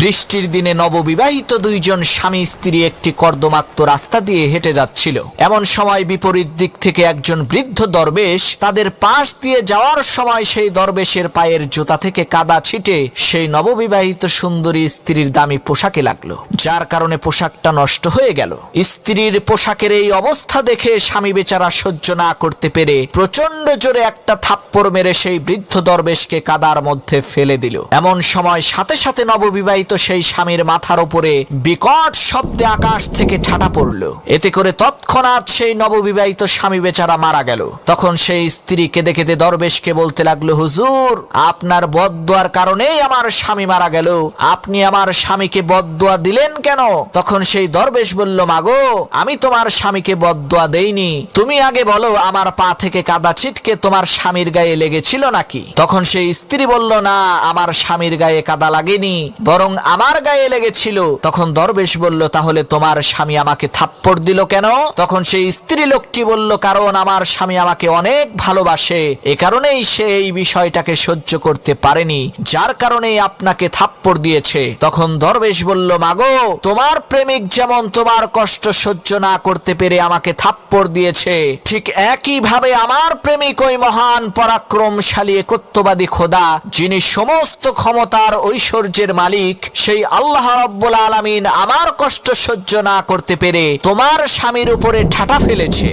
বৃষ্টির দিনে নববিবাহিত দুইজন স্বামী স্ত্রী একটি কর্দমাক্ত রাস্তা দিয়ে হেঁটে যাচ্ছিল। এমন সময় বিপরীত দিক থেকে একজন বৃদ্ধ দরবেশ তাদের পাশ দিয়ে যাওয়ার সময় সেই দরবেশের পায়ের জুতা থেকে কাদা ছিটে সেই নববিবাহিত সুন্দরী স্ত্রীর দামি পোশাকে লাগলো, যার কারণে পোশাকটা নষ্ট হয়ে গেল। স্ত্রীর পোশাকের এই অবস্থা দেখে স্বামী বেচারা সহ্য না করতে পেরে প্রচন্ড জোরে একটা থাপ্পড় মেরে সেই বৃদ্ধ দরবেশকে কাদার মধ্যে ফেলে দিল। এমন সময় সাথে সাথে নববিবাহিত সেই স্বামীর মাথার উপরে বিকট শব্দে আকাশ থেকে ঠাটা পড়ল। এতে করে তৎক্ষণাৎ সেই নববিবাহিত স্বামী বেচারা মারা গেল। তখন সেই স্ত্রী কেঁদে কেঁদে দরবেশকে বলতে লাগলো, হুজুর, আপনার বদদোয়ার কারণেই আমার স্বামী মারা গেল, আপনি আমার স্বামীকে বদদোয়া দিলেন কেন? তখন সেই দরবেশ বলল, মাগো, আমি তোমার স্বামীকে বদদোয়া দেইনি, তুমি আগে বলো আমার পা থেকে কাদা ছিটকে তোমার স্বামীর গায়ে লেগেছিল নাকি? তখন সেই স্ত্রী বলল, না, আমার স্বামীর গায়ে কাদা লাগেনি, বরং আমার গায়ে লেগেছিল। তখন দরবেশ বলল, তাহলে তোমার স্বামী আমাকে থাপ্পড় দিল কেন? তখন সেই স্ত্রী লোকটি বলল, কারণ আমার স্বামী আমাকে অনেক ভালোবাসে, এ কারণেই সে এই বিষয়টাকে সহ্য করতে পারেনি, যার কারণে আপনাকে থাপ্পড় দিয়েছে। তখন দরবেশ বলল, মাগো, তোমার প্রেমিক যেমন তোমার কষ্ট সহ্য না করতে পেরে আমাকে থাপ্পড় দিয়েছে, ঠিক একই ভাবে আমার প্রেমিক ওই মহান পরাক্রমশালী একত্ববাদী খোদা, যিনি সমস্ত ক্ষমতার ঐশ্বর্যের মালিক, সেই আল্লাহ রাব্বুল আলামিন আমার কষ্ট সহ্য না করতে পেরে তোমার স্বামীর উপরে ঠাটা ফেলেছে।